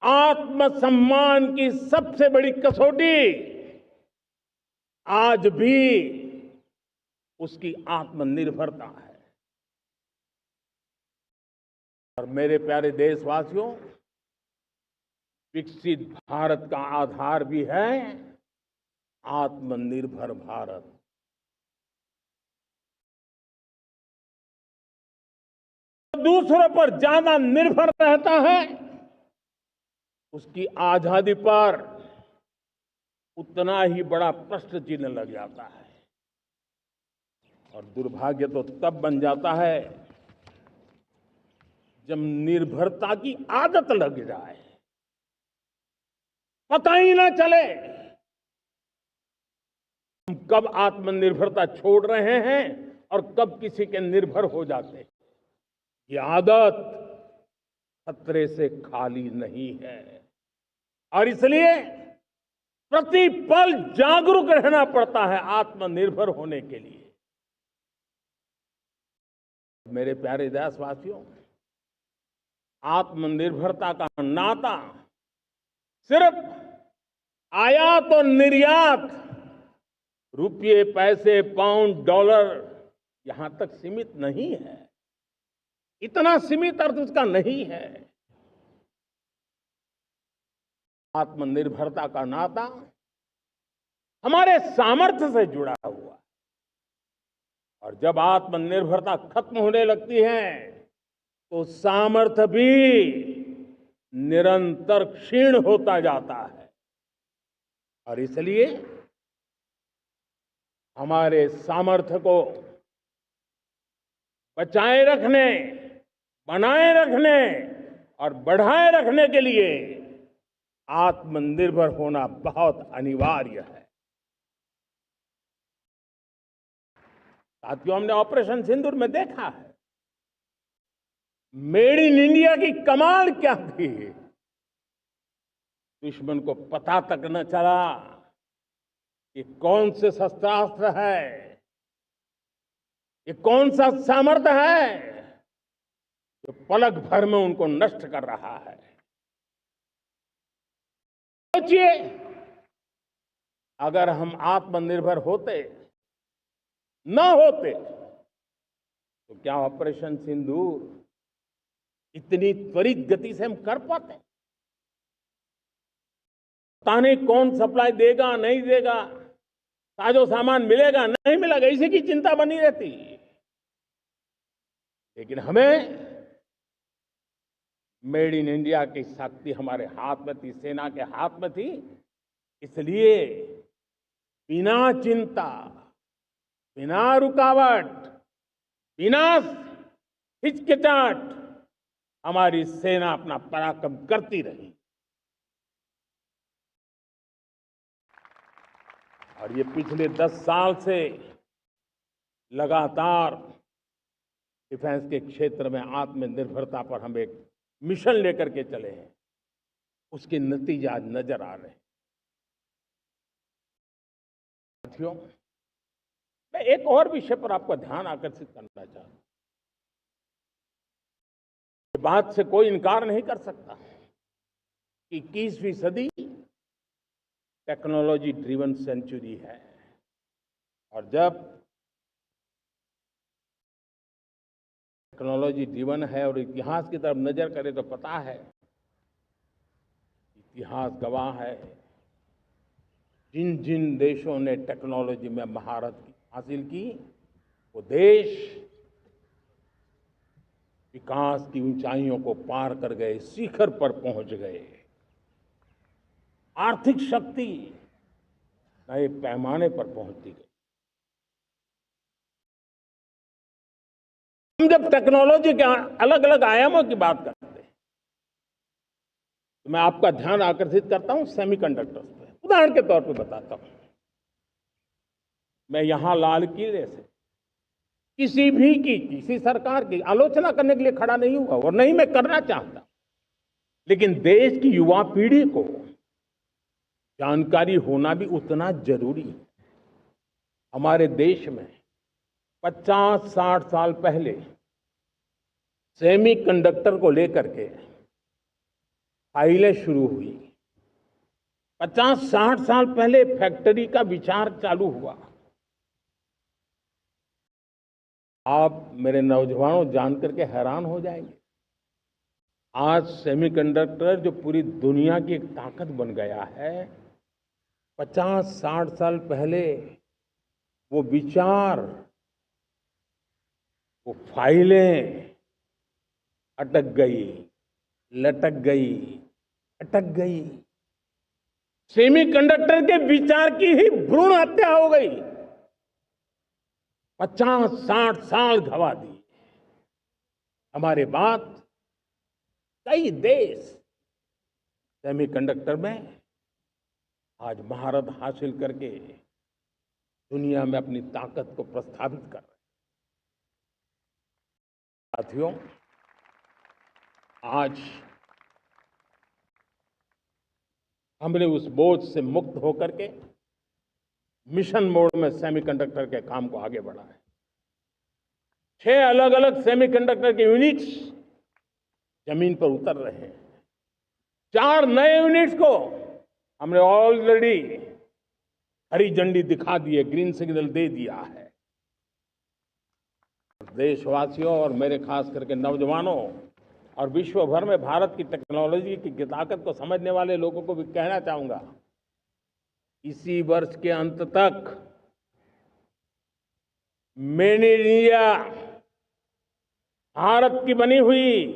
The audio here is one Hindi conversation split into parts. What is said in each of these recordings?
आत्मसम्मान की सबसे बड़ी कसौटी आज भी उसकी आत्मनिर्भरता है। और मेरे प्यारे देशवासियों, विकसित भारत का आधार भी है आत्मनिर्भर भारत। दूसरों पर ज्यादा निर्भर रहता है, उसकी आजादी पर उतना ही बड़ा प्रश्न चिन्ह लग जाता है। और दुर्भाग्य तो तब बन जाता है जब निर्भरता की आदत लग जाए, पता ही ना चले हम कब आत्मनिर्भरता छोड़ रहे हैं और कब किसी के निर्भर हो जाते हैं। ये आदत खतरे से खाली नहीं है और इसलिए प्रतिपल जागरूक रहना पड़ता है आत्मनिर्भर होने के लिए। मेरे प्यारे देशवासियों, आत्मनिर्भरता का नाता सिर्फ आयात और निर्यात, रुपये, पैसे, पाउंड, डॉलर यहां तक सीमित नहीं है। इतना सीमित अर्थ उसका नहीं है। आत्मनिर्भरता का नाता हमारे सामर्थ्य से जुड़ा हुआ है और जब आत्मनिर्भरता खत्म होने लगती है तो सामर्थ्य भी निरंतर क्षीण होता जाता है। और इसलिए हमारे सामर्थ्य को बचाए रखने, बनाए रखने और बढ़ाए रखने के लिए आत्मनिर्भर होना बहुत अनिवार्य है। साथियों, हमने ऑपरेशन सिंदूर में देखा है मेड इन इंडिया की कमाल क्या थी। दुश्मन को पता तक न चला कि कौन से शस्त्रास्त्र है, ये कौन सा सामर्थ्य है जो पलक भर में उनको नष्ट कर रहा है। सोचिए, अगर हम आत्मनिर्भर होते न होते तो क्या ऑपरेशन सिंदूर इतनी त्वरित गति से हम कर पाते? पता नहीं कौन सप्लाई देगा, नहीं देगा, साजो सामान मिलेगा, नहीं मिलेगा, इसी की चिंता बनी रहती। लेकिन हमें मेड इन इंडिया की शक्ति हमारे हाथ में थी, सेना के हाथ में थी। इसलिए बिना चिंता, बिना रुकावट, बिना हिचकिचाहट हमारी सेना अपना पराक्रम करती रही। और ये पिछले 10 साल से लगातार डिफेंस के क्षेत्र में आत्मनिर्भरता पर हम एक मिशन लेकर के चले हैं, उसके नतीजे आज नजर आ रहे हैं। साथियों, मैं एक और विषय पर आपका ध्यान आकर्षित करना चाहता हूं। इस बात से कोई इनकार नहीं कर सकता कि 21वीं सदी टेक्नोलॉजी ड्रिवन सेंचुरी है। और जब टेक्नोलॉजी ड्रिवन है और इतिहास की तरफ नजर करें तो पता है, इतिहास गवाह है, जिन जिन देशों ने टेक्नोलॉजी में महारत हासिल की वो देश विकास की ऊंचाइयों को पार कर गए, शिखर पर पहुंच गए। आर्थिक शक्ति नए पैमाने पर पहुंचती गई। हम जब टेक्नोलॉजी के अलग अलग आयामों की बात करते हैं तो मैं आपका ध्यान आकर्षित करता हूं सेमीकंडक्टर्स पे। उदाहरण के तौर पे बताता हूं, मैं यहां लाल किले से किसी सरकार की आलोचना करने के लिए खड़ा नहीं हुआ और नहीं मैं करना चाहता, लेकिन देश की युवा पीढ़ी को जानकारी होना भी उतना जरूरी है। हमारे देश में 50-60 साल पहले सेमीकंडक्टर को लेकर के फाइलें शुरू हुई। 50-60 साल पहले फैक्ट्री का विचार चालू हुआ। आप मेरे नौजवानों जानकर के हैरान हो जाएंगे, आज सेमीकंडक्टर जो पूरी दुनिया की एक ताकत बन गया है, 50-60 साल पहले वो विचार, वो फाइलें अटक गई, लटक गई, अटक गई। सेमीकंडक्टर के विचार की ही भ्रूण हत्या हो गई। 50-60 साल गवा दिए। हमारे बाद कई देश सेमीकंडक्टर में आज महारत हासिल करके दुनिया में अपनी ताकत को प्रस्थापित कर रहे हैं। साथियों, आज हमने उस बोझ से मुक्त होकर के मिशन मोड में सेमीकंडक्टर के काम को आगे बढ़ाया है। 6 अलग अलग सेमीकंडक्टर के यूनिट्स जमीन पर उतर रहे हैं। 4 नए यूनिट्स को हमने ऑलरेडी हरी झंडी दिखा दी है, ग्रीन सिग्नल दे दिया है। देशवासियों और मेरे खास करके नौजवानों और विश्व भर में भारत की टेक्नोलॉजी की ताकत को समझने वाले लोगों को भी कहना चाहूंगा, इसी वर्ष के अंत तक मेड इन इंडिया, भारत की बनी हुई,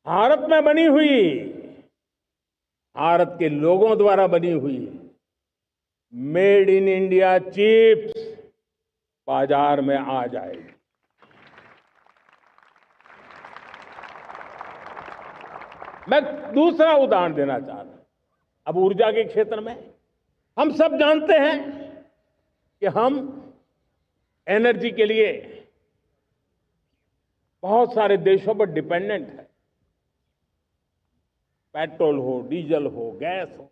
भारत में बनी हुई, भारत के लोगों द्वारा बनी हुई मेड इन इंडिया चिप्स बाजार में आ जाएगी। मैं दूसरा उदाहरण देना चाहता हूं। अब ऊर्जा के क्षेत्र में हम सब जानते हैं कि हम एनर्जी के लिए बहुत सारे देशों पर डिपेंडेंट है। पेट्रोल हो, डीजल हो, गैस हो,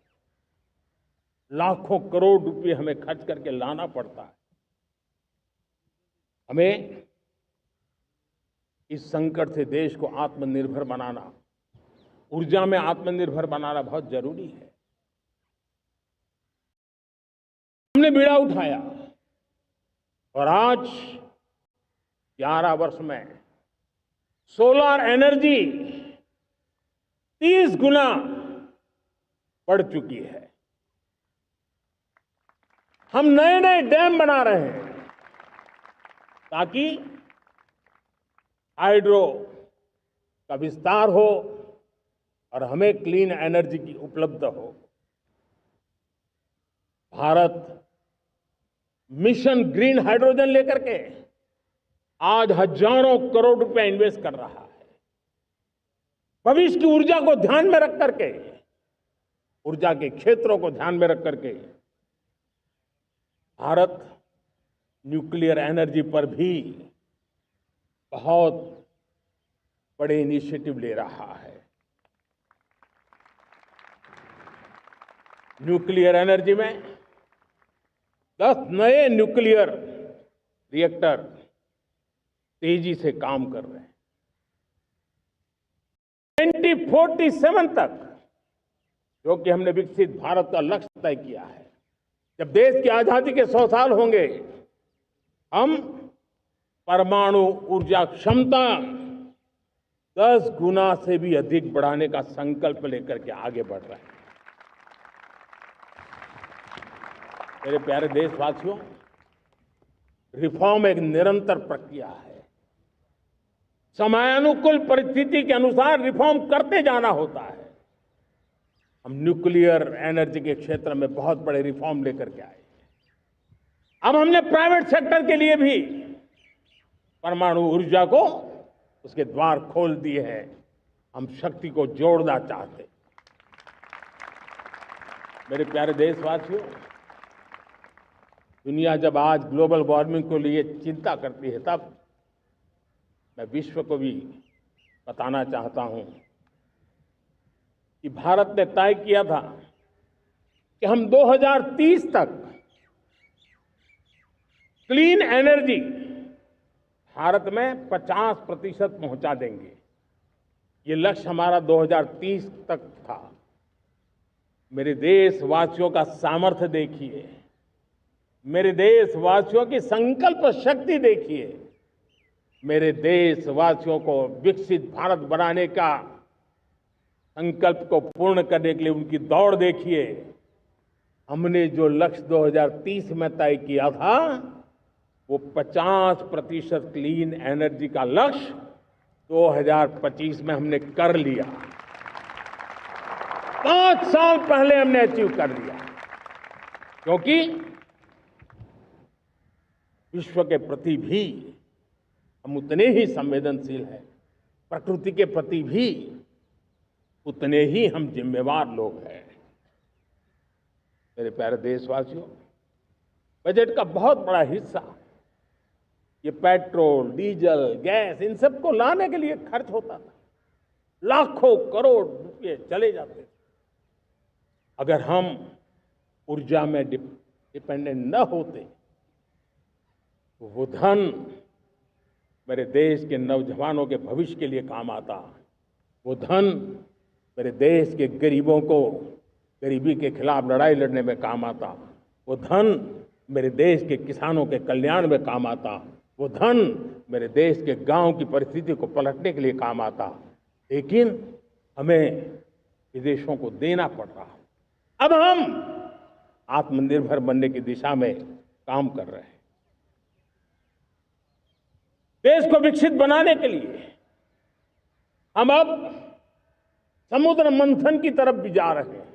लाखों करोड़ रुपए हमें खर्च करके लाना पड़ता है। हमें इस संकट से देश को आत्मनिर्भर बनाना, ऊर्जा में आत्मनिर्भर बनाना बहुत जरूरी है। हमने बीड़ा उठाया और आज 11 वर्ष में सोलर एनर्जी 30 गुना बढ़ चुकी है। हम नए नए डैम बना रहे हैं ताकि हाइड्रो का विस्तार हो और हमें क्लीन एनर्जी की उपलब्ध हो। भारत मिशन ग्रीन हाइड्रोजन लेकर के आज हजारों करोड़ रुपए इन्वेस्ट कर रहा है। भविष्य की ऊर्जा को ध्यान में रख करके, ऊर्जा के क्षेत्रों को ध्यान में रख करके भारत न्यूक्लियर एनर्जी पर भी बहुत बड़े इनिशिएटिव ले रहा है। न्यूक्लियर एनर्जी में 10 नए न्यूक्लियर रिएक्टर तेजी से काम कर रहे हैं। 2047 तक, जो कि हमने विकसित भारत का लक्ष्य तय किया है, जब देश की आजादी के 100 साल होंगे, हम परमाणु ऊर्जा क्षमता 10 गुना से भी अधिक बढ़ाने का संकल्प लेकर के आगे बढ़ रहे हैं। मेरे प्यारे देशवासियों, रिफॉर्म एक निरंतर प्रक्रिया है। समयानुकूल परिस्थिति के अनुसार रिफॉर्म करते जाना होता है। हम न्यूक्लियर एनर्जी के क्षेत्र में बहुत बड़े रिफॉर्म लेकर के आए। अब हमने प्राइवेट सेक्टर के लिए भी परमाणु ऊर्जा को उसके द्वार खोल दिए हैं। हम शक्ति को जोड़ना चाहते। मेरे प्यारे देशवासियों, दुनिया जब आज ग्लोबल वार्मिंग को लिए चिंता करती है, तब मैं विश्व को भी बताना चाहता हूं कि भारत ने तय किया था कि हम 2030 तक क्लीन एनर्जी भारत में 50% पहुंचा देंगे। ये लक्ष्य हमारा 2030 तक था। मेरे देशवासियों का सामर्थ्य देखिए, मेरे देशवासियों की संकल्प शक्ति देखिए, मेरे देशवासियों को विकसित भारत बनाने का संकल्प को पूर्ण करने के लिए उनकी दौड़ देखिए। हमने जो लक्ष्य 2030 में तय किया था, वो 50% क्लीन एनर्जी का लक्ष्य 2025 में हमने कर लिया। 5 साल पहले हमने अचीव कर लिया, क्योंकि विश्व के प्रति भी हम उतने ही संवेदनशील हैं, प्रकृति के प्रति भी उतने ही हम जिम्मेवार लोग हैं। मेरे प्यारे देशवासियों, बजट का बहुत बड़ा हिस्सा ये पेट्रोल, डीजल, गैस, इन सबको लाने के लिए खर्च होता था। लाखों करोड़ रुपए चले जाते थे। अगर हम ऊर्जा में डिपेंडेंट न होते तो वो धन मेरे देश के नौजवानों के भविष्य के लिए काम आता। वो धन मेरे देश के गरीबों को गरीबी के खिलाफ लड़ाई लड़ने में काम आता। वो धन मेरे देश के किसानों के कल्याण में काम आता। वो धन मेरे देश के गांव की परिस्थिति को पलटने के लिए काम आता। लेकिन हमें विदेशों को देना पड़ रहा। अब हम आत्मनिर्भर बनने की दिशा में काम कर रहे हैं। देश को विकसित बनाने के लिए हम अब समुद्र मंथन की तरफ भी जा रहे हैं।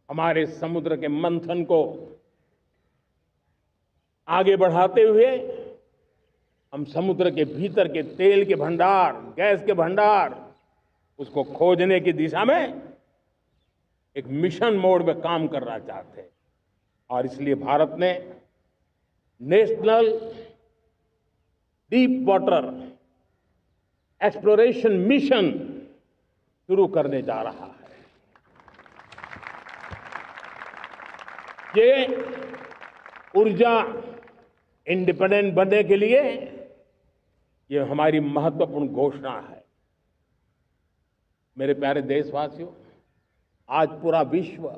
हमारे समुद्र के मंथन को आगे बढ़ाते हुए हम समुद्र के भीतर के तेल के भंडार, गैस के भंडार, उसको खोजने की दिशा में एक मिशन मोड में काम करना चाहते हैं। और इसलिए भारत ने national deep water exploration mission शुरू करने जा रहा है। ये ऊर्जा इंडिपेंडेंट बनने के लिए ये हमारी महत्वपूर्ण घोषणा है। मेरे प्यारे देशवासियों, आज पूरा विश्व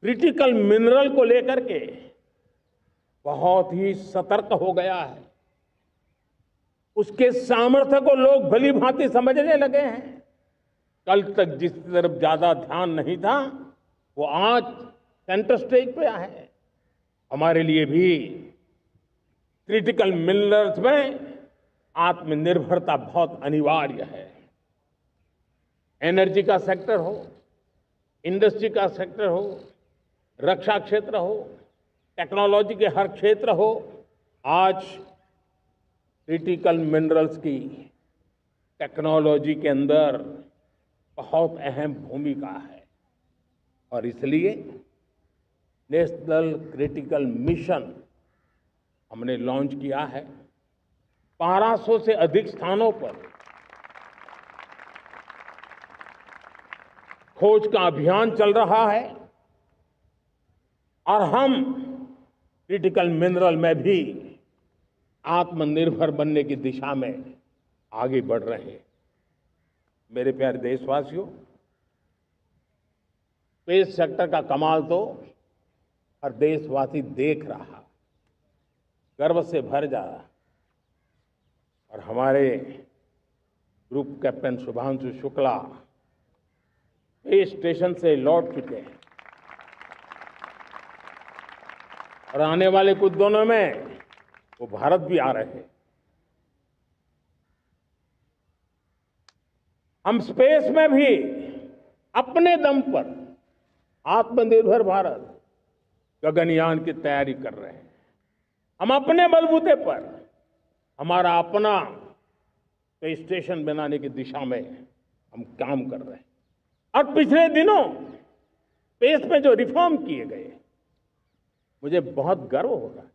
क्रिटिकल मिनरल को लेकर के बहुत ही सतर्क हो गया है। उसके सामर्थ्य को लोग भली भांति समझने लगे हैं। कल तक जिस तरफ ज्यादा ध्यान नहीं था, वो आज सेंटर स्टेज पे है। हमारे लिए भी क्रिटिकल मिनरल्स में आत्मनिर्भरता बहुत अनिवार्य है। एनर्जी का सेक्टर हो, इंडस्ट्री का सेक्टर हो, रक्षा क्षेत्र हो, टेक्नोलॉजी के हर क्षेत्र हो, आज क्रिटिकल मिनरल्स की टेक्नोलॉजी के अंदर बहुत अहम भूमिका है। और इसलिए नेशनल क्रिटिकल मिशन हमने लॉन्च किया है। 1200 से अधिक स्थानों पर खोज का अभियान चल रहा है और हम क्रिटिकल मिनरल में भी आत्मनिर्भर बनने की दिशा में आगे बढ़ रहे हैं। मेरे प्यारे देशवासियों, स्पेस सेक्टर का कमाल तो हर देशवासी देख रहा, गर्व से भर जा रहा। और हमारे group captain Shubhanshu Shukla space station से लौट चुके हैं और आने वाले कुछ दिनों में वो भारत भी आ रहे हैं। हम स्पेस में भी अपने दम पर आत्मनिर्भर भारत गगनयान की तैयारी कर रहे हैं। हम अपने बलबूते पर हमारा अपना स्पेस स्टेशन बनाने की दिशा में हम काम कर रहे हैं। और पिछले दिनों स्पेस में जो रिफॉर्म किए गए, मुझे बहुत गर्व हो रहा है।